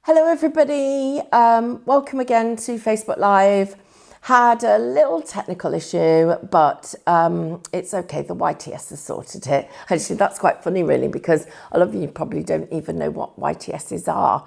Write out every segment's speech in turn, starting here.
Hello everybody, welcome again to Facebook Live. Had a little technical issue, but it's okay, the YTS has sorted it. Actually, that's quite funny really, because a lot of you probably don't even know what YTSs are.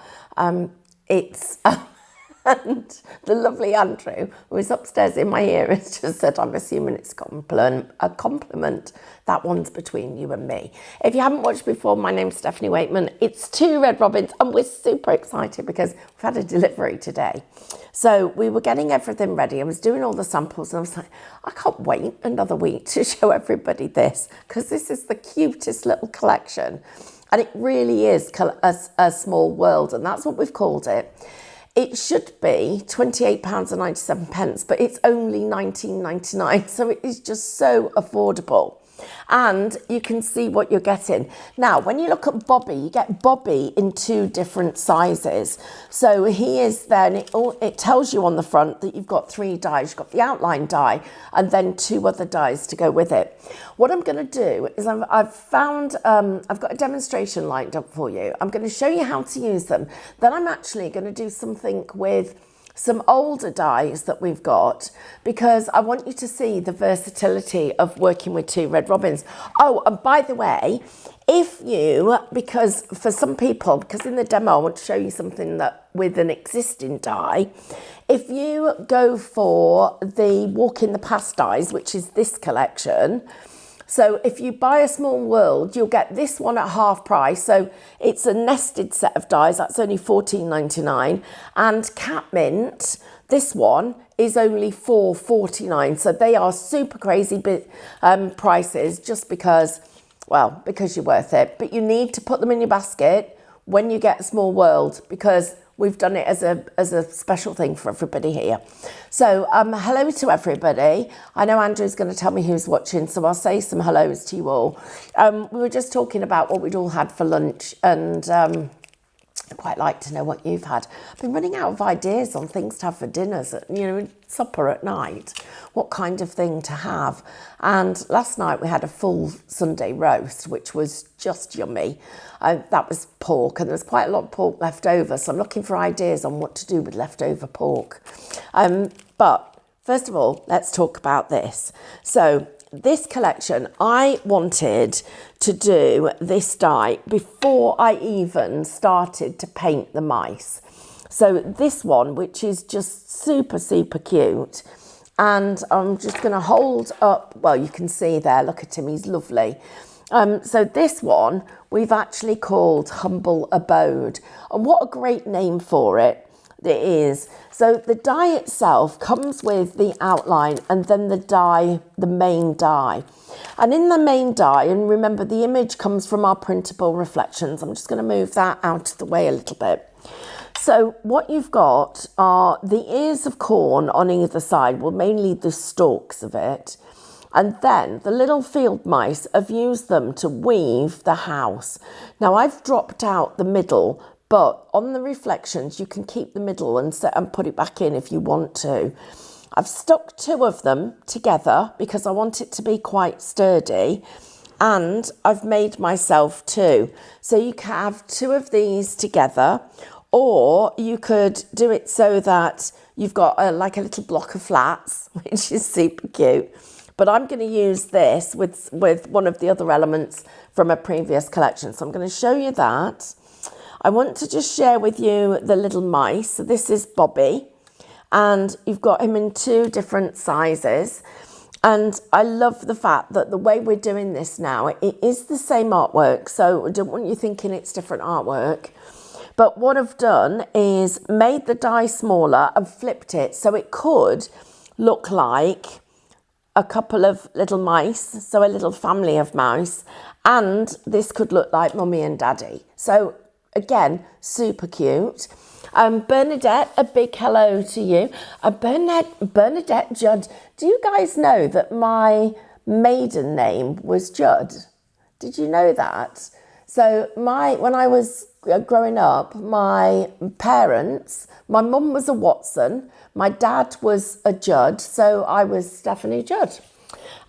And the lovely Andrew, who is upstairs in my ear, has just said, I'm assuming it's a compliment. That one's between you and me. If you haven't watched before, my name's Stephanie Waitman. It's 2 Red Robins, and we're super excited because we've had a delivery today. So we were getting everything ready. I was doing all the samples, and I was like, I can't wait another week to show everybody this, because this is the cutest little collection. And it really is a small world, and that's what we've called it. It should be £28.97, but it's only £19.99, so it is just so affordable. And you can see what you're getting. Now, when you look at Bobby, you get Bobby in 2 different sizes. So he is then, it tells you on the front that you've got 3 dies. You've got the outline die and then 2 other dies to go with it. What I'm going to do is I've got a demonstration lined up for you. I'm going to show you how to use them. Then I'm actually going to do something with some older dies that we've got, because I want you to see the versatility of working with 2 Red Robins. Oh, and by the way, because for some people, because in the demo I want to show you something that with an existing die, if you go for the Walk in the Past dies, which is this collection, so if you buy a Small World, you'll get this one at half price. So it's a nested set of dies. That's only £14.99. And Catmint, this one is only £4.49. So they are super crazy prices just because you're worth it. But you need to put them in your basket when you get a Small World, because we've done it as a special thing for everybody here. So hello to everybody. I know Andrew's going to tell me who's watching, so I'll say some hellos to you all. We were just talking about what we'd all had for lunch, and I'd quite like to know what you've had. I've been running out of ideas on things to have for dinners, supper at night, what kind of thing to have. And last night we had a full Sunday roast, which was just yummy. That was pork, and there was quite a lot of pork left over, so I'm looking for ideas on what to do with leftover pork. But first of all, let's talk about this. So this collection, I wanted to do this die before I even started to paint the mice. So this one, which is just super, super cute. And I'm just going to hold up, well, you can see there, look at him, he's lovely. So this one, we've actually called Humble Abode. And what a great name for it is. So the die itself comes with the outline and then the main die. And in the main die, and remember the image comes from our printable reflections. I'm just going to move that out of the way a little bit. So what you've got are the ears of corn on either side, well, mainly the stalks of it. And then the little field mice have used them to weave the house. Now I've dropped out the middle, but on the reflections, you can keep the middle and put it back in if you want to. I've stuck 2 of them together because I want it to be quite sturdy. And I've made myself 2. So you can have 2 of these together, or you could do it so that you've got like a little block of flats, which is super cute. But I'm going to use this with one of the other elements from a previous collection. So I'm going to show you that. I want to just share with you the little mice. So this is Bobby, and you've got him in 2 different sizes. And I love the fact that the way we're doing this now, it is the same artwork. So I don't want you thinking it's different artwork. But what I've done is made the die smaller and flipped it so it could look like a couple of little mice, so a little family of mice, and this could look like Mummy and Daddy. So again, super cute. Bernadette, a big hello to you. Bernadette Judd. Do you guys know that my maiden name was Judd? Did you know that? So when I was growing up, my parents, my mum was a Watson, my dad was a Judd, so I was Stephanie Judd.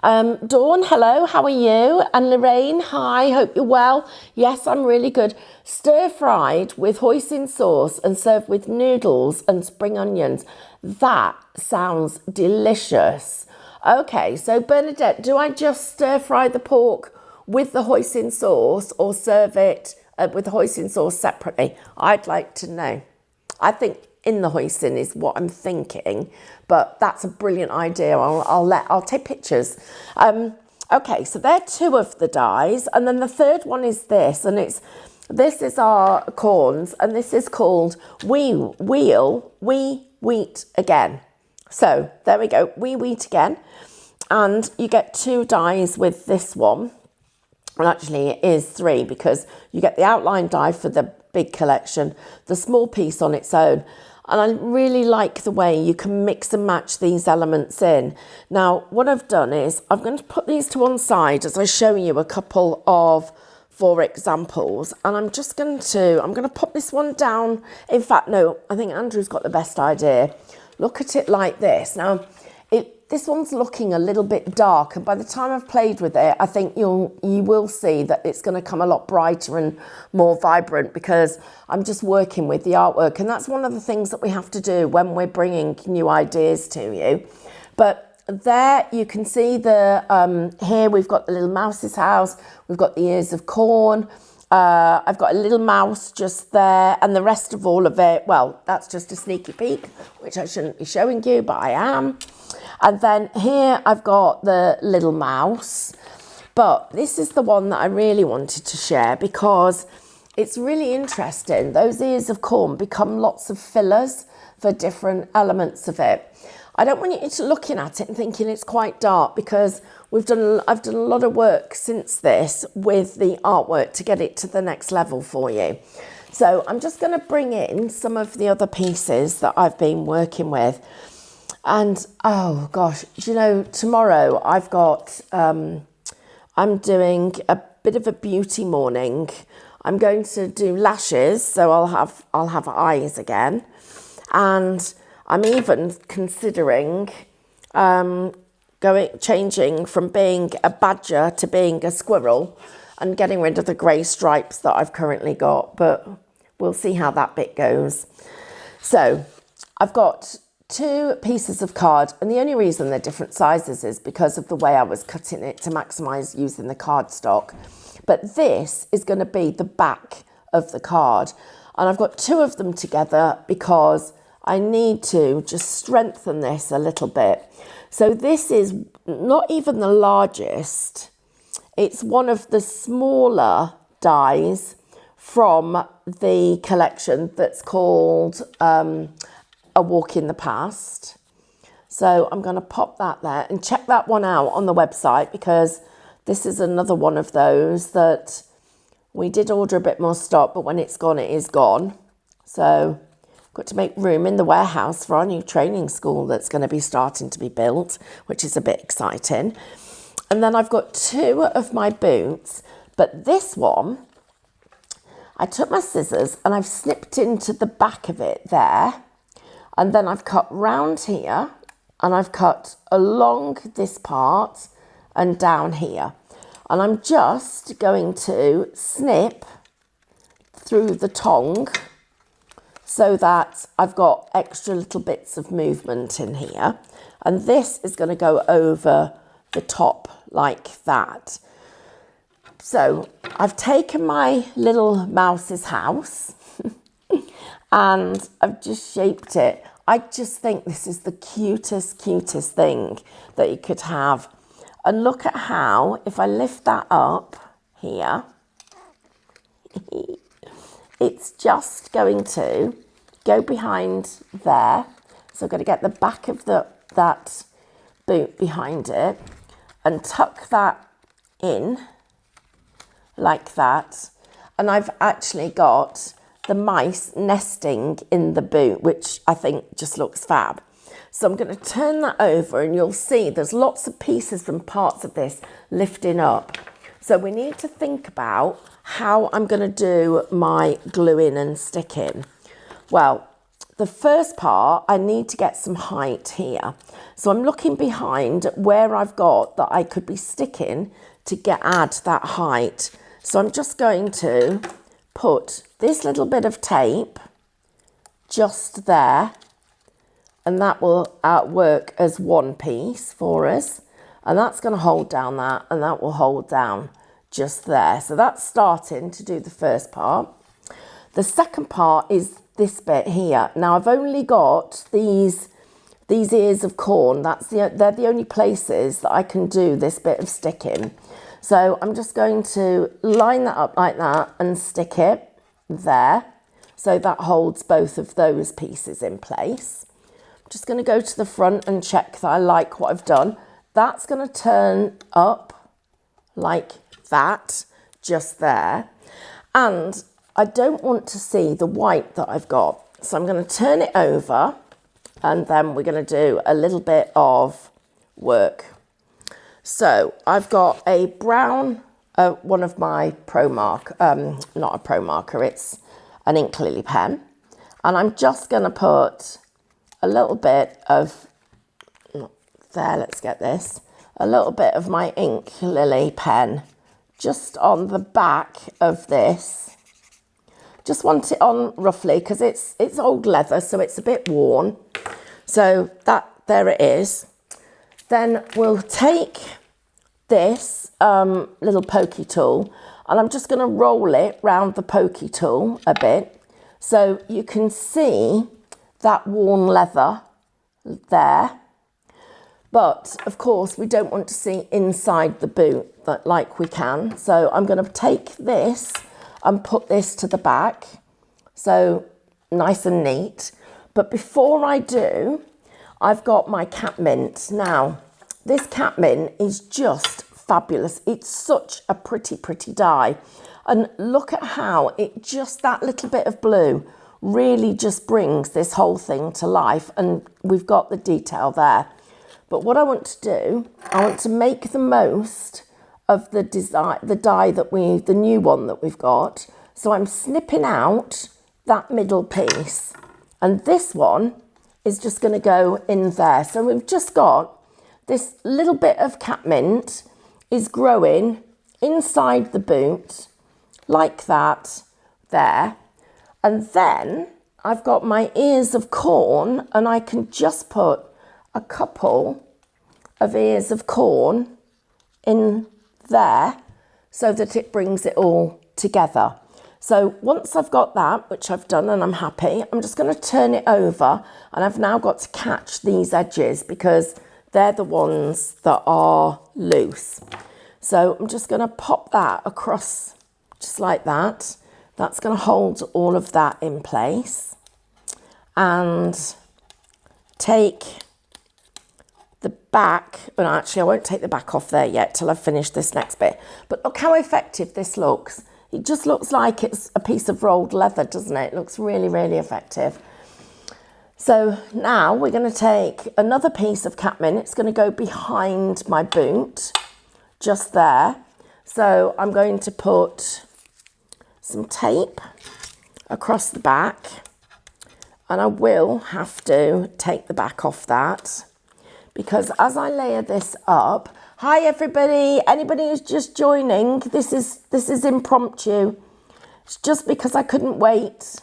Dawn, hello, how are you? And Lorraine, hi, hope you're well. Yes, I'm really good. Stir fried with hoisin sauce and served with noodles and spring onions. That sounds delicious. Okay, so Bernadette, do I just stir fry the pork with the hoisin sauce or serve it with the hoisin sauce separately? I'd like to know. I think in the hoisin is what I'm thinking, but that's a brilliant idea. I'll take pictures. Okay, so they're two of the dies, and then the third one is this, and this is our corns, and this is called wee wheat again. So there we go, wee wheat again, and you get two dies with this one. Well, actually it is three, because you get the outline die for the big collection, the small piece on its own. And I really like the way you can mix and match these elements in. Now, what I've done is I'm going to put these to one side as I show you a couple of, for examples. And I'm going to put this one down. In fact, no, I think Andrew's got the best idea. Look at it like this. Now, this one's looking a little bit dark, and by the time I've played with it, I think you will see that it's going to come a lot brighter and more vibrant, because I'm just working with the artwork, and that's one of the things that we have to do when we're bringing new ideas to you. But there you can see here we've got the little mouse's house, we've got the ears of corn, I've got a little mouse just there, and the rest of all of it, well, that's just a sneaky peek, which I shouldn't be showing you, but I am. And then here I've got the little mouse, but this is the one that I really wanted to share because it's really interesting. Those ears of corn become lots of fillers for different elements of it. I don't want you to looking at it and thinking it's quite dark, because I've done a lot of work since this with the artwork to get it to the next level for you. So I'm just going to bring in some of the other pieces that I've been working with. And oh gosh, do you know, tomorrow I've got, I'm doing a bit of a beauty morning. I'm going to do lashes, so I'll have eyes again. And I'm even considering changing from being a badger to being a squirrel and getting rid of the grey stripes that I've currently got, but we'll see how that bit goes. So I've got two pieces of card, and the only reason they're different sizes is because of the way I was cutting it to maximise using the cardstock. But this is going to be the back of the card, and I've got two of them together because I need to just strengthen this a little bit. So this is not even the largest, it's one of the smaller dies from the collection that's called A Walk in the Past. So I'm going to pop that there and check that one out on the website, because this is another one of those that we did order a bit more stock, but when it's gone, it is gone. So got to make room in the warehouse for our new training school that's going to be starting to be built, which is a bit exciting. And then I've got two of my boots, but this one, I took my scissors and I've snipped into the back of it there. And then I've cut round here, and I've cut along this part and down here. And I'm just going to snip through the tongue so that I've got extra little bits of movement in here. And this is going to go over the top like that. So I've taken my little mouse's house and I've just shaped it. I just think this is the cutest thing that you could have. And look at how, if I lift that up here, it's just going to go behind there. So I'm going to get the back of that boot behind it and tuck that in like that. And I've actually got the mice nesting in the boot, which I think just looks fab. So I'm going to turn that over and you'll see there's lots of pieces and parts of this lifting up. So we need to think about how I'm going to do my gluing and sticking. Well, the first part, I need to get some height here. So I'm looking behind where I've got that I could be sticking to add that height. So I'm just going to put this little bit of tape just there, and that will work as one piece for us. And that's going to hold down that, and that will hold down just there. So that's starting to do the first part. The second part is this bit here. Now I've only got these ears of corn. They're the only places that I can do this bit of sticking. So I'm just going to line that up like that and stick it there. So that holds both of those pieces in place. I'm just going to go to the front and check that I like what I've done. That's going to turn up like that, just there. And I don't want to see the white that I've got. So I'm going to turn it over, and then we're going to do a little bit of work. So I've got a brown, one of my Pro Mark, not a Pro Marker, it's an ink lily pen. And I'm just going to put a little bit of, there, let's get this, a little bit of my ink lily pen just on the back of this. Just want it on roughly because it's old leather, so it's a bit worn. So there it is. Then we'll take this little pokey tool, and I'm just going to roll it round the pokey tool a bit so you can see that worn leather there. But of course we don't want to see inside the boot like we can. So I'm going to take this and put this to the back, so nice and neat. But before I do, I've got my catmint. Now this catmint is just fabulous. It's such a pretty dye, and look at how it just, that little bit of blue really just brings this whole thing to life, and we've got the detail there. But what I want to do, I want to make the most of the dye that the new one that we've got. So I'm snipping out that middle piece, and this one is just going to go in there. So we've just got this little bit of catmint is growing inside the boot like that there. And then I've got my ears of corn, and I can just put a couple of ears of corn in there so that it brings it all together. So once I've got that, which I've done and I'm happy, I'm just going to turn it over, and I've now got to catch these edges because they're the ones that are loose. So I'm just going to pop that across just like that. That's going to hold all of that in place, and take the back, but actually I won't take the back off there yet till I've finished this next bit. But look how effective this looks. It just looks like it's a piece of rolled leather, doesn't it? It looks really effective. So now we're going to take another piece of catmint. It's going to go behind my boot, just there. So I'm going to put some tape across the back, and I will have to take the back off that, because as I layer this up, hi everybody, anybody who's just joining, this is impromptu. It's just because I couldn't wait.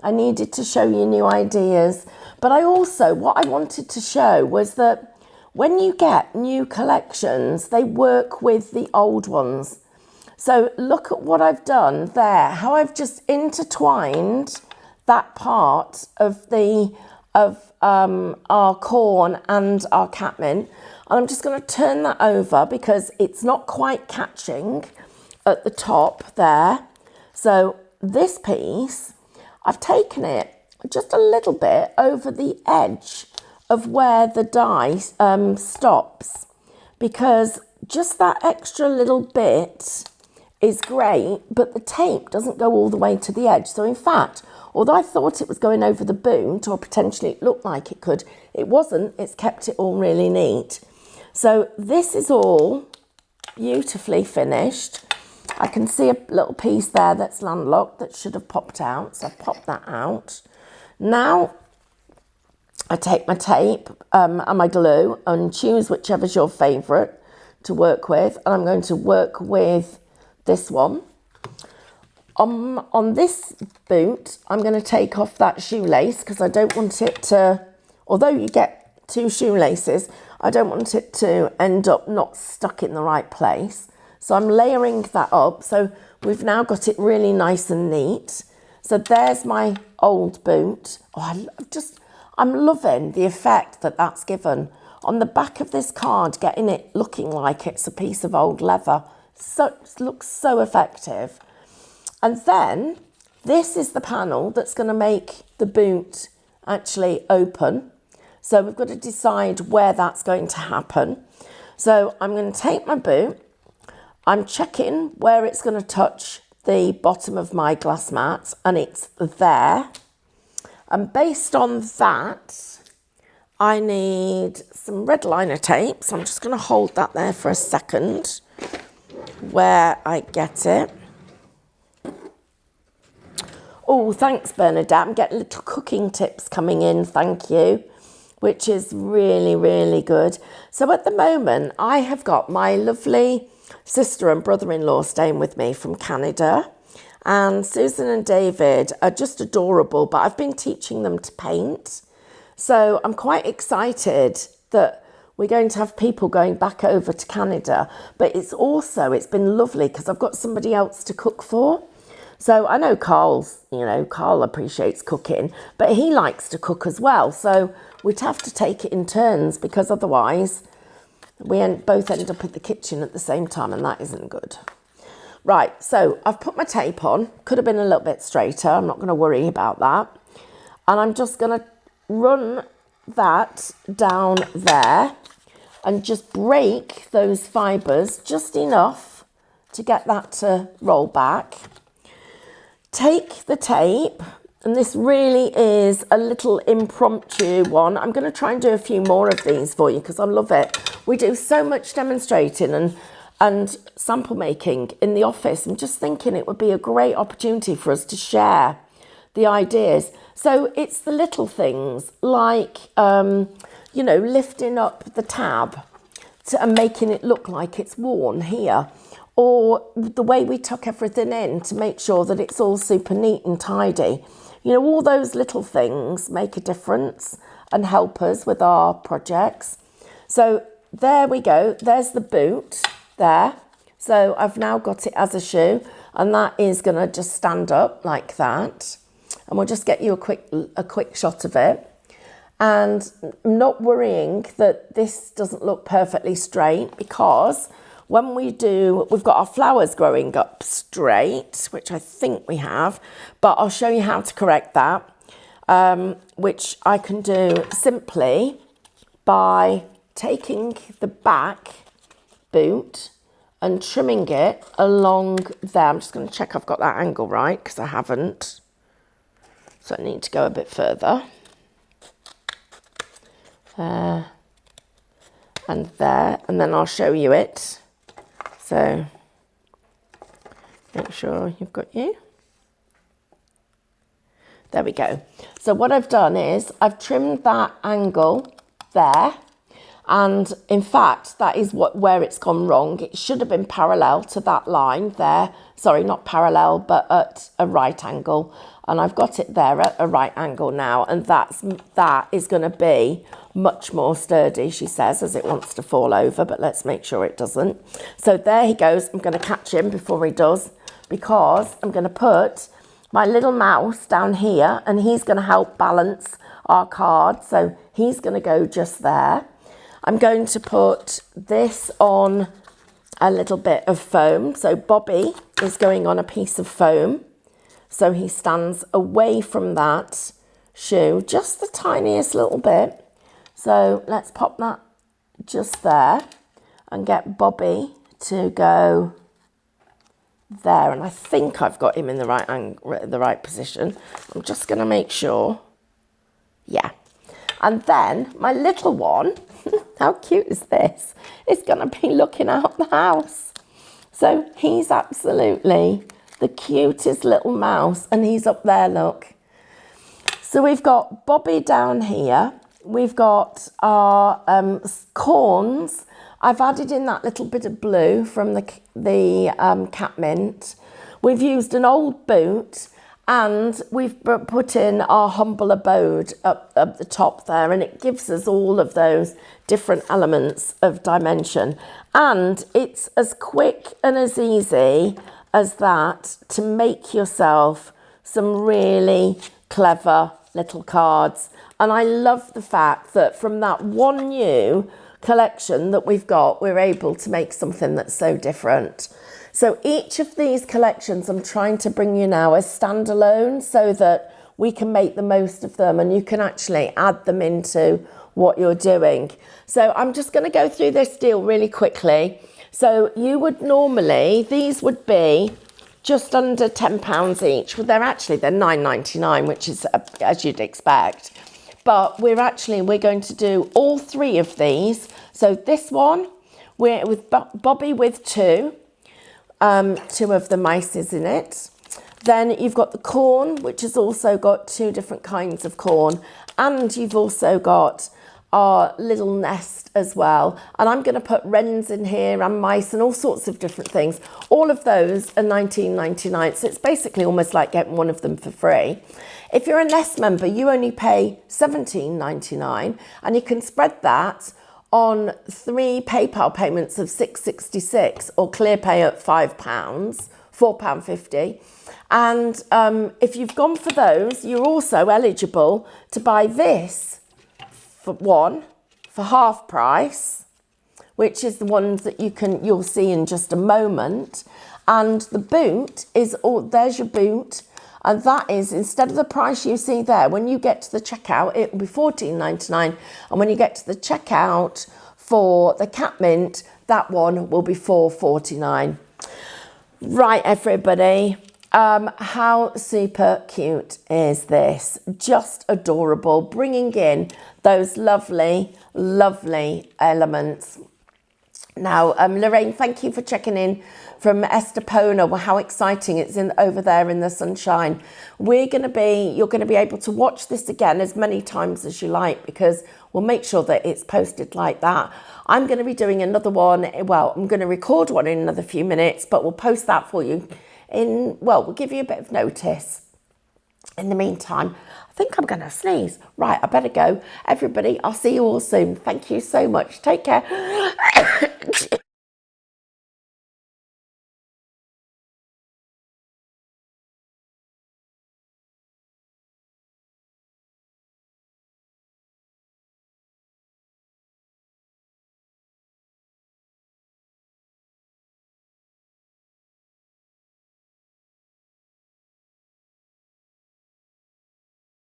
I needed to show you new ideas. But what I wanted to show was that when you get new collections, they work with the old ones. So look at what I've done there, how I've just intertwined that part of our corn and our catmint. And I'm just going to turn that over because it's not quite catching at the top there. So this piece, I've taken it just a little bit over the edge of where the die stops, because just that extra little bit is great, but the tape doesn't go all the way to the edge. So in fact, although I thought it was going over the boot, or potentially it looked like it could, it wasn't. It's kept it all really neat. So this is all beautifully finished. I can see a little piece there that's landlocked that should have popped out, so I've popped that out. Now I take my tape and my glue and choose whichever's your favourite to work with. And I'm going to work with this one. On this boot, I'm going to take off that shoelace because I don't want it to, although you get 2 shoelaces, I don't want it to end up not stuck in the right place. So I'm layering that up. So we've now got it really nice and neat. So there's my old boot. Oh, I'm loving the effect that that's given. On the back of this card, getting it looking like it's a piece of old leather. So it looks so effective. And then this is the panel that's going to make the boot actually open. So we've got to decide where that's going to happen. So I'm going to take my boot. I'm checking where it's going to touch the bottom of my glass mat, and it's there. And based on that, I need some red liner tape. So I'm just going to hold that there for a second where I get it. Oh, thanks, Bernadette. I'm getting little cooking tips coming in, thank you, which is really, really good. So at the moment, I have got my lovely sister and brother-in-law staying with me from Canada. And Susan and David are just adorable, but I've been teaching them to paint. So I'm quite excited that we're going to have people going back over to Canada. But it's been lovely because I've got somebody else to cook for. So I know Carl appreciates cooking, but he likes to cook as well. So we'd have to take it in turns because otherwise we both end up at the kitchen at the same time, and that isn't good. Right, so I've put my tape on. Could have been a little bit straighter. I'm not going to worry about that. And I'm just going to run that down there and just break those fibres just enough to get that to roll back. Take the tape, and this really is a little impromptu one. I'm going to try and do a few more of these for you because I love it. We do so much demonstrating and sample making in the office. I'm just thinking it would be a great opportunity for us to share the ideas. So it's the little things like, lifting up the tab and making it look like it's worn here. Or the way we tuck everything in to make sure that it's all super neat and tidy. You know, all those little things make a difference and help us with our projects. So there we go. There's the boot there. So I've now got it as a shoe, and that is going to just stand up like that. And we'll just get you a quick shot of it. And I'm not worrying that this doesn't look perfectly straight because when we've got our flowers growing up straight, which I think we have, but I'll show you how to correct that, which I can do simply by taking the back boot and trimming it along there. I'm just going to check I've got that angle right because I haven't. So I need to go a bit further. There and there, and then I'll show you it. So make sure you've got you. There we go. So what I've done is I've trimmed that angle there. And in fact, that is where it's gone wrong. It should have been parallel to that line there. Sorry, not parallel, but at a right angle. And I've got it there at a right angle now. And that is going to be much more sturdy, she says, as it wants to fall over. But let's make sure it doesn't. So there he goes. I'm going to catch him before he does, because I'm going to put my little mouse down here, and he's going to help balance our card. So he's going to go just there. I'm going to put this on a little bit of foam. So Bobby is going on a piece of foam. So he stands away from that shoe, just the tiniest little bit. So let's pop that just there and get Bobby to go there. And I think I've got him in the right angle, the right position. I'm just going to make sure. Yeah. And then my little one, how cute is this? Is going to be looking out the house. So he's absolutely the cutest little mouse, and he's up there, look. So we've got Bobby down here, we've got our corns. I've added in that little bit of blue from the cat mint. We've used an old boot, and we've put in our humble abode up the top there, and it gives us all of those different elements of dimension. And it's as quick and as easy as that to make yourself some really clever little cards. And I love the fact that from that one new collection that we've got, we're able to make something that's so different. So each of these collections I'm trying to bring you now as standalone so that we can make the most of them and you can actually add them into what you're doing. So I'm just going to go through this deal really quickly. So you would normally, these would be just under £10 each. Well, they're £9.99, which is as you'd expect. But we're going to do all three of these. So this one, we're with Bobby with two of the mices in it. Then you've got the corn, which has also got two different kinds of corn. And you've also got our little nest as well. And I'm going to put wrens in here and mice and all sorts of different things. All of those are £19.99. So it's basically almost like getting one of them for free. If you're a Nest member, you only pay £17.99, and you can spread that on 3 PayPal payments of £6.66 or ClearPay at £5, £4.50. And if you've gone for those, you're also eligible to buy this for half price, which is the ones that you'll see in just a moment. And the boot is there's your boot. And that is, instead of the price you see there, when you get to the checkout, it will be £14.99. And when you get to the checkout for the cat mint, that one will be £4.49. Right, everybody. How super cute is this? Just adorable, bringing in those lovely, lovely elements. Now, Lorraine, thank you for checking in from Estepona. Well, how exciting it's over there in the sunshine. You're going to be able to watch this again as many times as you like, because we'll make sure that it's posted like that. I'm going to be doing another one. Well, I'm going to record one in another few minutes, but we'll post that for you we'll give you a bit of notice. In the meantime, I think I'm going to sneeze. Right, I better go. Everybody, I'll see you all soon. Thank you so much. Take care.